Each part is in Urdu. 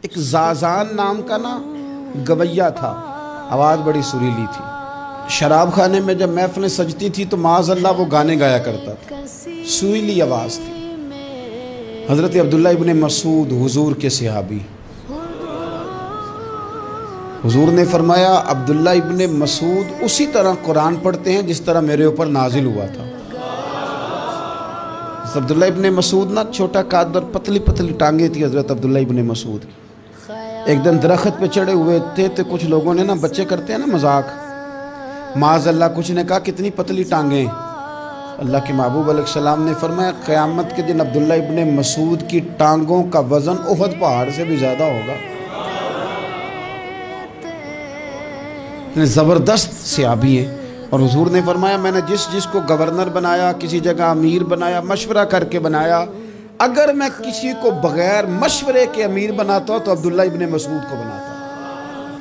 ایک زازان نام کا نا گویا تھا، آواز بڑی سریلی تھی۔ شراب خانے میں جب محفلیں سجتی تھی تو معاذ اللہ وہ گانے گایا کرتا تھا، سریلی آواز تھی۔ حضرت عبداللہ ابن مسعود حضور کے صحابی، حضور نے فرمایا عبداللہ ابن مسعود اسی طرح قرآن پڑھتے ہیں جس طرح میرے اوپر نازل ہوا تھا۔ عبداللہ ابن مسعود نا چھوٹا قد اور پتلی پتلی ٹانگیں تھی حضرت عبداللہ ابن مسعود کی۔ ایک دن درخت پہ چڑھے ہوئے تھے تو کچھ لوگوں نے نا، بچے کرتے ہیں نا مذاق، معاذ اللہ کچھ نے کہا کتنی پتلی ٹانگیں۔ اللہ کے محبوب علیہ السلام نے فرمایا قیامت کے دن عبداللہ ابن مسعود کی ٹانگوں کا وزن احد پہاڑ سے بھی زیادہ ہوگا۔ زبردست صحابی ہیں، اور حضور نے فرمایا میں نے جس کو گورنر بنایا، کسی جگہ امیر بنایا، مشورہ کر کے بنایا، اگر میں کسی کو بغیر مشورے کے امیر بناتا تو عبداللہ ابن مسعود کو بناتا۔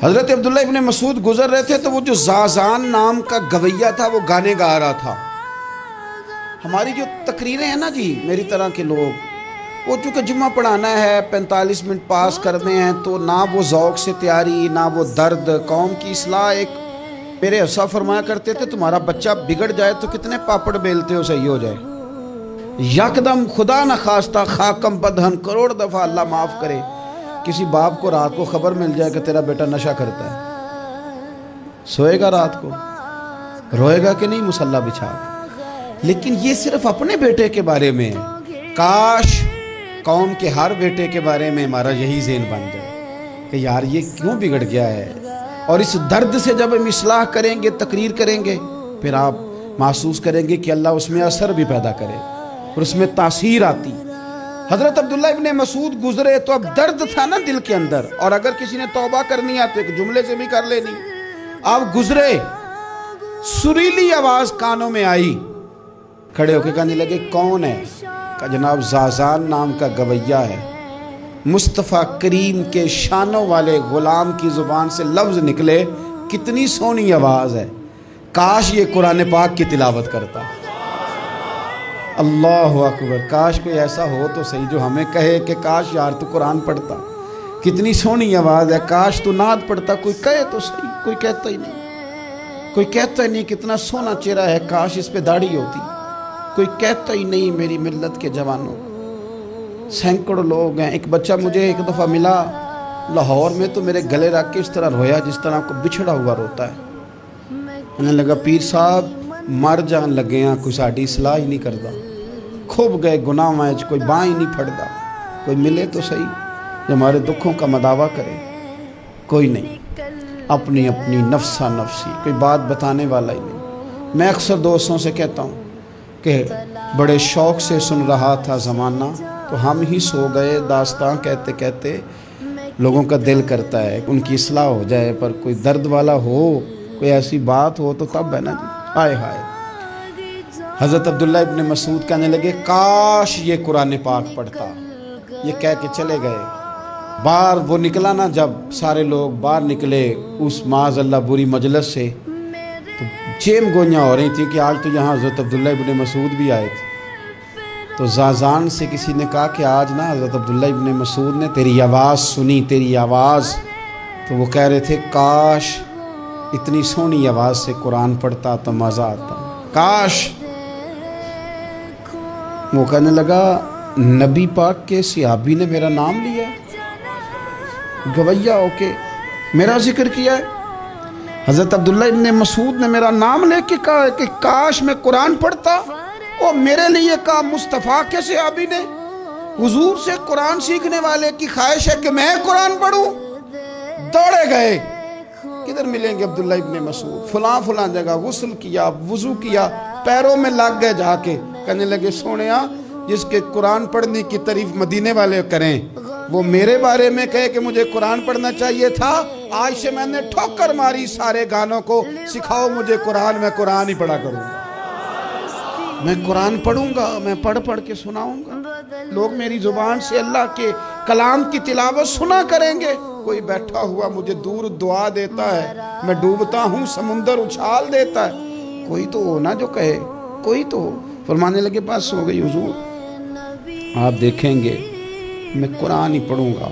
حضرت عبداللہ ابن مسعود گزر رہے تھے تو وہ جو زازان نام کا گویا تھا وہ گانے گا رہا تھا۔ ہماری جو تقریریں ہیں نا جی، میری طرح کے لوگ، وہ چونکہ جمعہ پڑھانا ہے، 45 منٹ پاس کرنے ہیں، تو نہ وہ ذوق سے تیاری، نہ وہ درد قوم کی اصلاح۔ ایک میرے حصہ فرمایا کرتے تھے تمہارا بچہ بگڑ جائے تو کتنے پاپڑ بیلتے ہو صحیح ہو جائے؟ یکدم خدا نہ خواستہ خاکم بدہن کروڑ دفعہ اللہ معاف کرے کسی باپ کو رات کو خبر مل جائے کہ تیرا بیٹا نشہ کرتا ہے، سوئے گا رات کو؟ روئے گا کہ نہیں مصلی بچھا کے؟ لیکن یہ صرف اپنے بیٹے کے بارے میں ہے۔ کاش قوم کے ہر بیٹے کے بارے میں ہمارا یہی ذہن بن جائے کہ یار یہ کیوں بگڑ گیا ہے، اور اس درد سے جب ہم اصلاح کریں گے، تقریر کریں گے، پھر آپ محسوس کریں گے کہ اللہ اس میں اثر بھی پیدا کرے اور اس میں تاثیر آتی۔ حضرت عبداللہ ابن مسعود گزرے تو اب درد تھا نا دل کے اندر، اور اگر کسی نے توبہ کرنی ہے تو ایک جملے سے بھی کر لینی۔ آپ گزرے، سریلی آواز کانوں میں آئی، کھڑے ہو کے کہنے لگے کون ہے؟ کہ جناب زازان نام کا گویا ہے۔ مصطفیٰ کریم کے شانوں والے غلام کی زبان سے لفظ نکلے، کتنی سونی آواز ہے، کاش یہ قرآن پاک کی تلاوت کرتا۔ اللہ اکبر، کاش کوئی ایسا ہو تو صحیح جو ہمیں کہے کہ کاش یار تو قرآن پڑھتا، کتنی سونی آواز ہے، کاش تو نعت پڑھتا۔ کوئی کہے تو صحیح، کوئی کہتا ہی نہیں، کوئی کہتا ہی نہیں کتنا سونا چہرہ ہے، کاش اس پہ داڑھی ہوتی۔ کوئی کہتا ہی نہیں میری ملت کے جوانوں۔ سینکڑوں لوگ ہیں۔ ایک بچہ مجھے ایک دفعہ ملا لاہور میں تو میرے گلے رکھ کے اس طرح رویا جس طرح کو بچھڑا ہوا روتا ہے۔ انہیں لگا پیر صاحب مر جان لگے ہیں، کوئی ساڑھی اصلاح ہی نہیں کرتا، کھوب گئے گناہ میں، کوئی باں ہی نہیں پھڑتا، کوئی ملے تو صحیح جو ہمارے دکھوں کا مداوع کرے۔ کوئی نہیں، اپنی اپنی نفسہ نفسی، کوئی بات بتانے والا ہی نہیں۔ میں اکثر دوستوں سے کہتا ہوں کہ بڑے شوق سے سن رہا تھا زمانہ تو ہم ہی سو گئے، داستان کہتے کہتے لوگوں کا دل کرتا ہے ان کی اصلاح ہو جائے، پر کوئی درد والا ہو، کوئی ایسی بات ہو تو تب ہے نا جی۔ ہائے ہائے، حضرت عبداللہ ابن مسعود کہنے لگے کاش یہ قرآن پاک پڑھتا، یہ کہہ کے چلے گئے۔ باہر وہ نکلا نا، جب سارے لوگ باہر نکلے اس معاذ اللہ بری مجلس سے، تو چیم گوئیاں ہو رہی تھی کہ آج تو یہاں حضرت عبداللہ ابن مسعود بھی آئے تھے۔ تو زازان سے کسی نے کہا کہ آج نا حضرت عبداللہ ابن مسعود نے تیری آواز سنی، تیری آواز، تو وہ کہہ رہے تھے کاش اتنی سونی آواز سے قرآن پڑھتا تو مزہ آتا، کاش۔ وہ کہنے لگا نبی پاک کے صحابی نے میرا نام لیا ہے، گویا ہو کے میرا ذکر کیا ہے، حضرت عبداللہ ابن مسعود نے میرا نام لے کے کہا کہ کاش میں قرآن پڑھتا، اور میرے لیے کہا مصطفیٰ کے صحابی نے، حضور سے قرآن سیکھنے والے کی خواہش ہے کہ میں قرآن پڑھوں۔ دوڑے گئے، کدھر ملیں گے عبداللہ ابن مسعود؟ فلاں فلاں جگہ غسل کیا، وضو کیا، پیروں میں لگ گئے جا کے، کہنے لگے سونیا جس کے قرآن پڑھنے کی تعریف مدینے والے کریں وہ میرے بارے میں کہے کہ مجھے قرآن پڑھنا چاہیے تھا، آج سے میں نے ٹھوکر ماری سارے گانوں کو، سکھاؤ مجھے قرآن، میں قرآن ہی پڑھا کروں گا، میں قرآن پڑھوں گا، میں پڑھ پڑھ کے سناؤں گا، لوگ میری زبان سے اللہ کے کلام کی تلاوت سنا کریں گے۔ کوئی بیٹھا ہوا مجھے دور دعا دیتا ہے، میں ڈوبتا ہوں سمندر اچھال دیتا ہے، کوئی تو ہو نا جو کہے، کوئی تو ہو۔ فرمانے لگے بس ہو گئی حضور، آپ دیکھیں گے میں قرآن ہی پڑھوں گا۔